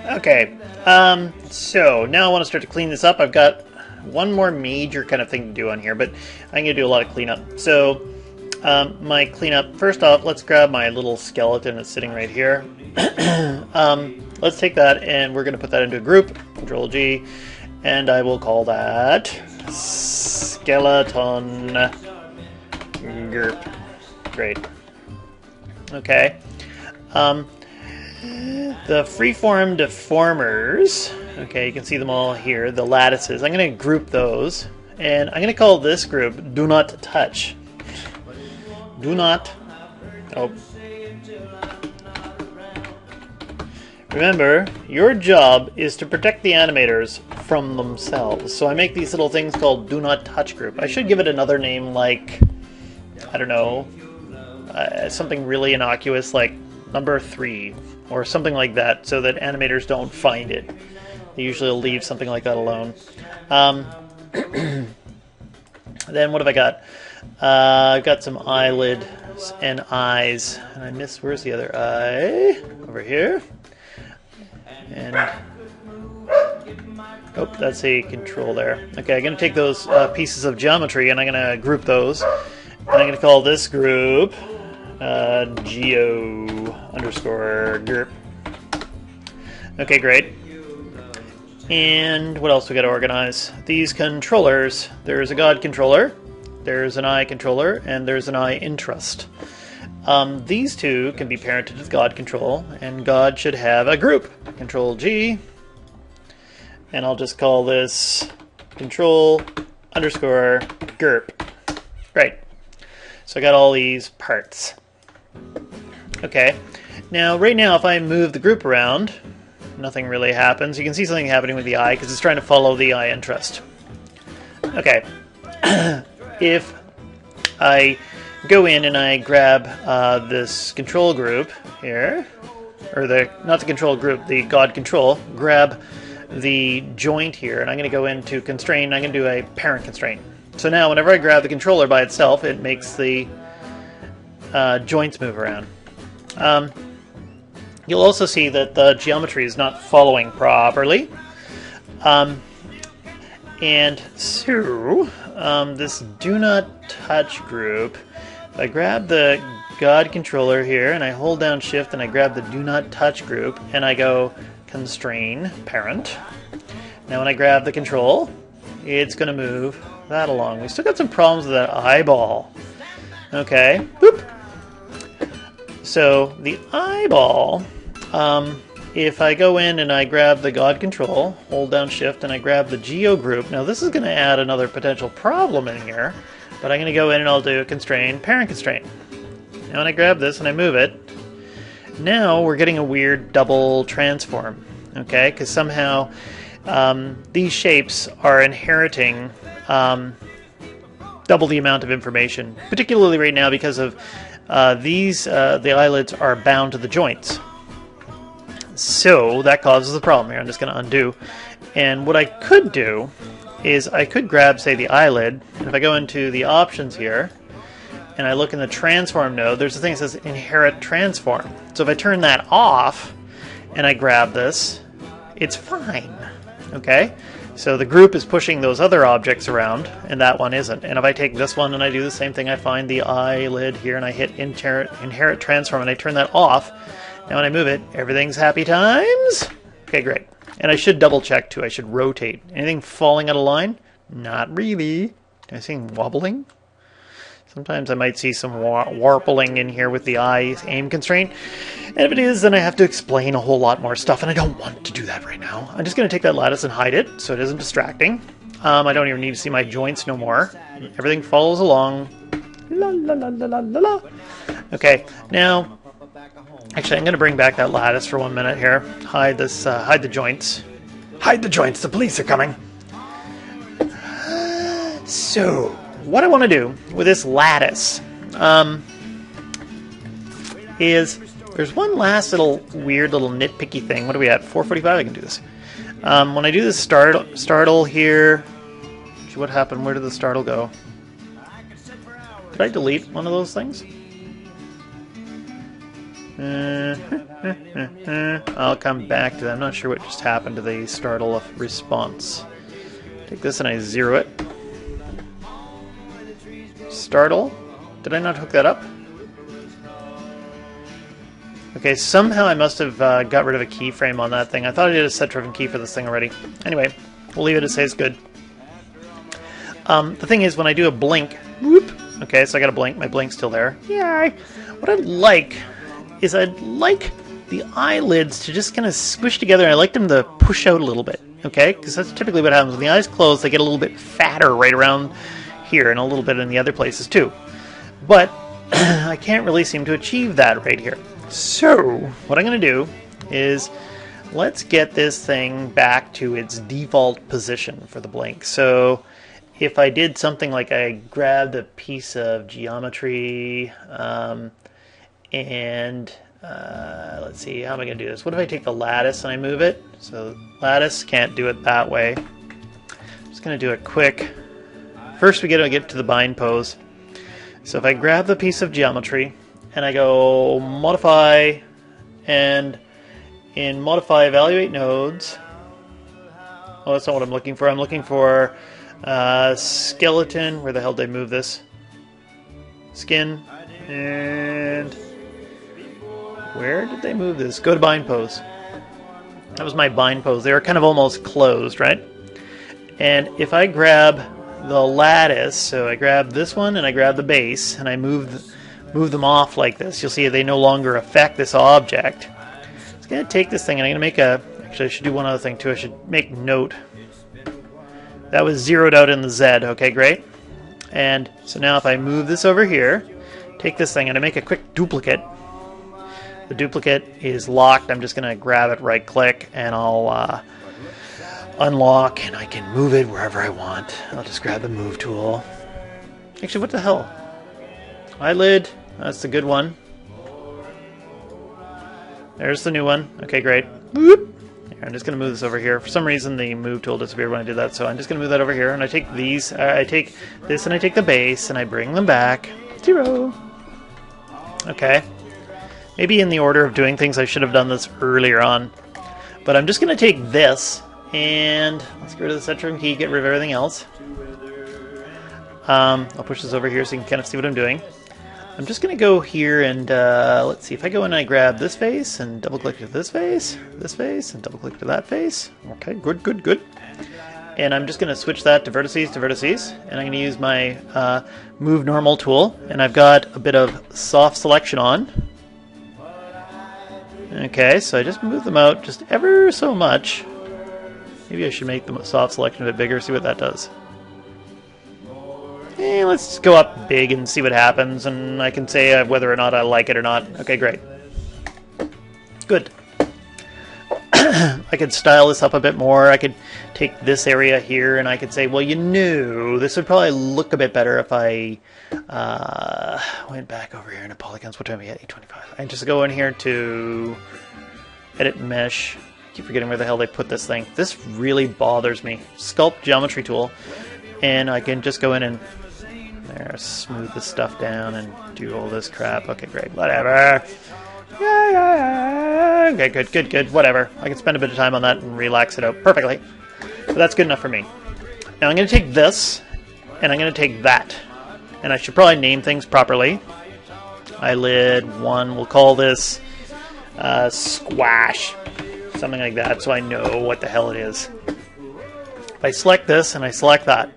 Okay, so now I want to start to clean this up. I've got one more major kind of thing to do on here, but I'm going to do a lot of cleanup. So my cleanup, first off, let's grab my little skeleton that's sitting right here. Let's take that and we're going to put that into a group, Control G, and I will call that skeleton group. Great. Okay. The freeform deformers, okay, you can see them all here, the lattices, I'm going to group those, and I'm going to call this group Do Not Touch. Do not, oh. Remember, your job is to protect the animators from themselves, so I make these little things called Do Not Touch group. I should give it another name like, I don't know, something really innocuous like number 3 or something like that, so that animators don't find it. They usually will leave something like that alone. Then what have I got? I've got some eyelids and eyes, and I missed, where's the other eye? Over here. And oh, that's a control there. Okay, I'm going to take those pieces of geometry and I'm going to group those, and I'm going to call this group geo_group. Okay, great. And what else we got to organize? These controllers. There's a God controller, there's an eye controller, and there's an eye interest. These two can be parented with God control, and God should have a group. Control G, and I'll just call this control_group. Great. So I got all these parts. Okay, now right now if I move the group around, nothing really happens. You can see something happening with the eye because it's trying to follow the eye interest. Okay, if I go in and I grab this control group here, or not the control group, the God control, grab the joint here, and I'm going to go into constraint, I'm going to do a parent constraint. So now whenever I grab the controller by itself, it makes the joints move around. You'll also see that the geometry is not following properly. And so, this Do Not Touch group, if I grab the God controller here and I hold down Shift and I grab the Do Not Touch group and I go Constrain Parent. Now when I grab the control, it's going to move that along. We still got some problems with that eyeball. Okay, boop. So the eyeball, if I go in and I grab the God control, hold down Shift, and I grab the Geo group, now this is going to add another potential problem in here, but I'm going to go in and I'll do a Constrain, Parent Constraint. Now when I grab this and I move it, now we're getting a weird double transform, okay? Because somehow these shapes are inheriting double the amount of information, particularly right now because of the eyelids are bound to the joints. So that causes a problem here. I'm just going to undo. And what I could do is I could grab, say, the eyelid, and if I go into the options here, and I look in the transform node, there's a thing that says inherit transform. So if I turn that off, and I grab this, it's fine. Okay? So the group is pushing those other objects around, and that one isn't. And if I take this one and I do the same thing, I find the eyelid here, and I hit inherit transform, and I turn that off. Now when I move it, everything's happy times. Okay, great. And I should double check too. I should rotate. Anything falling out of line? Not really. Do I see wobbling? Sometimes I might see some warpling in here with the eye aim constraint. And if it is, then I have to explain a whole lot more stuff, and I don't want to do that right now. I'm just going to take that lattice and hide it so it isn't distracting. I don't even need to see my joints no more. Everything follows along. La la la la la la la. Okay, now, actually I'm going to bring back that lattice for 1 minute here. Hide this, hide the joints. Hide the joints, the police are coming. So, what I want to do with this lattice is there's one last little weird little nitpicky thing. What are we at? 4:45? I can do this. When I do this startle here, what happened? Where did the startle go? Did I delete one of those things? I'll come back to that. I'm not sure what just happened to the startle response. Take this and I zero it. Startle? Did I not hook that up? Okay, somehow I must have got rid of a keyframe on that thing. I thought I did a set-driven key for this thing already. Anyway, we'll leave it as it's good. The thing is, when I do a blink, whoop, okay, so I got a blink. My blink's still there. Yeah. What I'd like is I'd like the eyelids to just kind of squish together, and I like them to push out a little bit, okay? Because that's typically what happens. When the eyes close, they get a little bit fatter right around here and a little bit in the other places too. But I can't really seem to achieve that right here. So what I'm going to do is let's get this thing back to its default position for the blink. So if I did something like I grabbed a piece of geometry and let's see, how am I going to do this? What if I take the lattice and I move it? So lattice, can't do it that way. I'm just going to do it quick. First we got to get to the bind pose. So if I grab the piece of geometry and I go modify, and in modify evaluate nodes, oh, that's not what I'm looking for. I'm looking for skeleton. Where the hell did I move this? Skin. And where did they move this? Go to bind pose. That was my bind pose. They were kind of almost closed, right? And if I grab the lattice, so I grab this one and I grab the base and I move them off like this, you'll see they no longer affect this object. I'm going to take this thing and I'm going to make a... Actually, I should do one other thing too. I should make note. That was zeroed out in the Z. Okay, great. And so now if I move this over here, take this thing and I make a quick duplicate. The duplicate is locked. I'm just going to grab it, right click, and I'll unlock, and I can move it wherever I want. I'll just grab the move tool. Actually, what the hell? Eyelid, that's the good one. There's the new one. Okay, great. Whoop. Here, I'm just going to move this over here. For some reason, the move tool disappeared when I did that, so I'm just going to move that over here. And I take these, I take this, and I take the base, and I bring them back. 0. Okay. Maybe in the order of doing things, I should have done this earlier on. But I'm just going to take this, and let's get rid of the set-driven key, get rid of everything else. I'll push this over here so you can kind of see what I'm doing. I'm just going to go here and let's see, if I go in and I grab this face and double-click to this face, and double-click to that face. Okay, good, good, good. And I'm just going to switch that to vertices, and I'm going to use my Move Normal tool, and I've got a bit of soft selection on. Okay, so I just move them out just ever so much. Maybe I should make the soft selection a bit bigger, see what that does. Let's go up big and see what happens, and I can say whether or not I like it or not. Okay, great. Good. I could style this up a bit more. I could take this area here, and I could say, well, you know, this would probably look a bit better if I went back over here into polygons. What time are we at? 825. I just go in here to edit mesh. I keep forgetting where the hell they put this thing. This really bothers me. Sculpt geometry tool, and I can just go in and there, smooth this stuff down and do all this crap. Okay, great. Whatever. Yeah. Okay, good, good, good. Whatever. I can spend a bit of time on that and relax it out perfectly. But that's good enough for me. Now I'm going to take this, and I'm going to take that. And I should probably name things properly. Eyelid 1, we'll call this Squash. Something like that, so I know what the hell it is. If I select this, and I select that,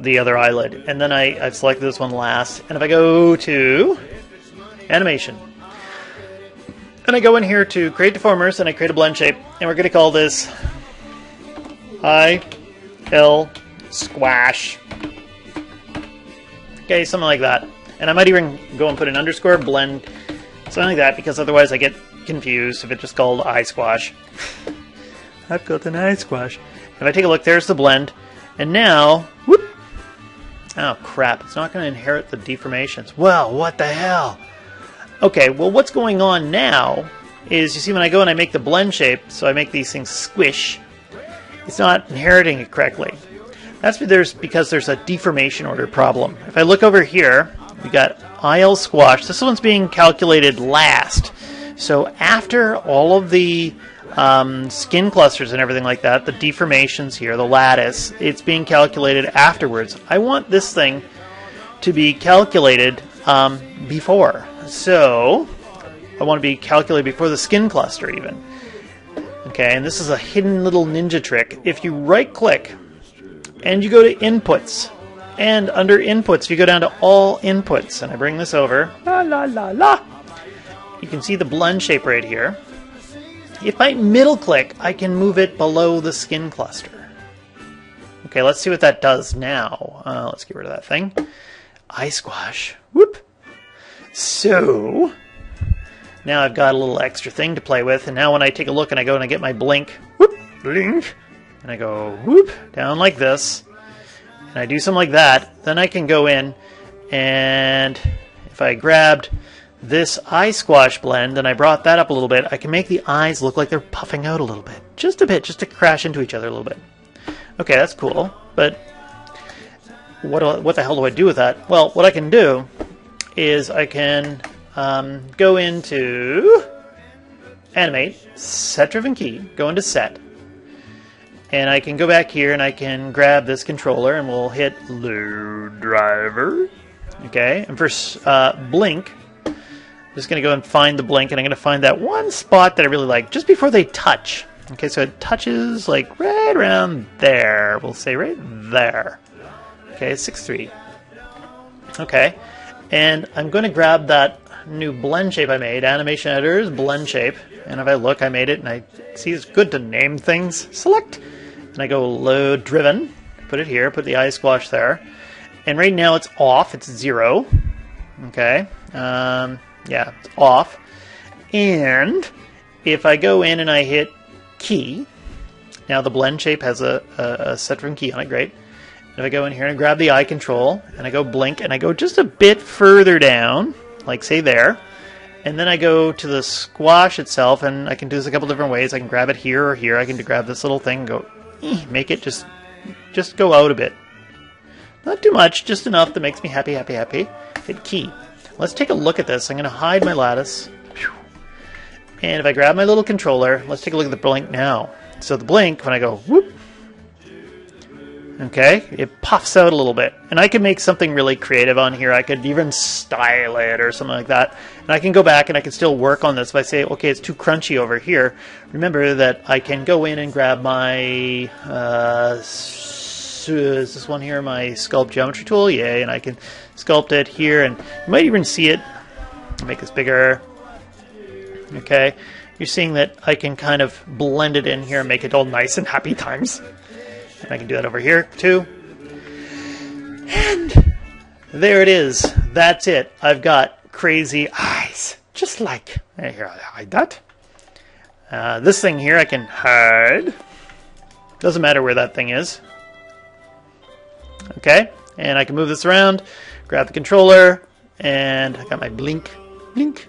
the other eyelid, and then I've selected this one last, and if I go to Animation, and I go in here to Create Deformers, and I create a blend shape, and we're going to call this EyeLidSquash. Okay, something like that. And I might even go and put an underscore blend, something like that, because otherwise I get confused if it's just called EyeSquash. I've got an EyeSquash. If I take a look, there's the blend. And now, whoop! Oh crap, it's not going to inherit the deformations. Well, what the hell? Okay, well what's going on now is, you see when I go and I make the blend shape, so I make these things squish, it's not inheriting it correctly. That's because there's a deformation order problem. If I look over here, we got EyeLidSquash. This one's being calculated last. So after all of the skin clusters and everything like that, the deformations here, the lattice, it's being calculated afterwards. I want this thing to be calculated before. So I want to be calculated before the skin cluster even. Okay, and this is a hidden little ninja trick. If you right click and you go to inputs, and under inputs you go down to all inputs, and I bring this over, la la la la, you can see the blend shape right here. If I middle click, I can move it below the skin cluster. Okay, let's see what that does now. Let's get rid of that thing. EyeSquash. Whoop. So now I've got a little extra thing to play with, and now when I take a look and I go and I get my blink, whoop, blink, and I go whoop down like this, and I do something like that, then I can go in, and if I grabbed this EyeSquash blend and I brought that up a little bit, I can make the eyes look like they're puffing out a little bit, just to crash into each other a little bit. Okay, that's cool, but what the hell do I do with that? Well, what I can do is I can go into Animate, Set-Driven Key, go into Set, and I can go back here and I can grab this controller and we'll hit Load Driver. Okay, and for Blink, I'm just going to go and find the blink, and I'm going to find that one spot that I really like, just before they touch. Okay, so it touches like right around there. We'll say right there. Okay, 6.3. Okay, and I'm going to grab that new blend shape I made, Animation Editor's blend shape, and if I look, I made it, and I see it's good to name things. Select, and I go Load Driven, put it here, put the EyeSquash there, and right now it's off, it's 0. Okay, yeah, it's off. And if I go in and I hit Key, now the blend shape has a set-driven key on it, great. If I go in here and I grab the eye control, and I go blink, and I go just a bit further down, like say there, and then I go to the squash itself, and I can do this a couple different ways. I can grab it here or here. I can grab this little thing and go, make it just go out a bit. Not too much, just enough that makes me happy, happy, happy. Hit Key. Let's take a look at this. I'm going to hide my lattice. And if I grab my little controller, let's take a look at the blink now. So the blink, when I go whoop, okay, it puffs out a little bit. And I can make something really creative on here. I could even style it or something like that. And I can go back and I can still work on this. If I say, okay, it's too crunchy over here, remember that I can go in and grab my, is this one here, my Sculpt Geometry tool? Yay, and I can sculpt it here. And you might even see it. Make this bigger. Okay, you're seeing that I can kind of blend it in here and make it all nice and happy times. And I can do that over here too. And there it is. That's it. I've got crazy eyes. Just like, here, I hide that. This thing here I can hide. Doesn't matter where that thing is. Okay, and I can move this around, grab the controller, and I got my blink, blink.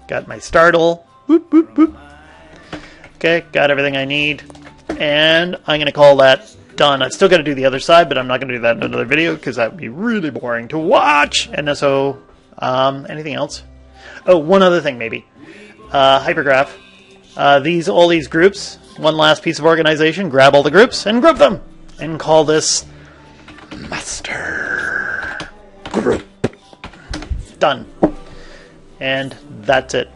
Got my startle. Boop, boop, boop. Okay, got everything I need. And I'm going to call that done. I've still got to do the other side, but I'm not going to do that in another video because that would be really boring to watch. And so, anything else? Oh, one other thing maybe. Hypergraph. All these groups, one last piece of organization, grab all the groups and group them. And call this Master Group. Done. And that's it.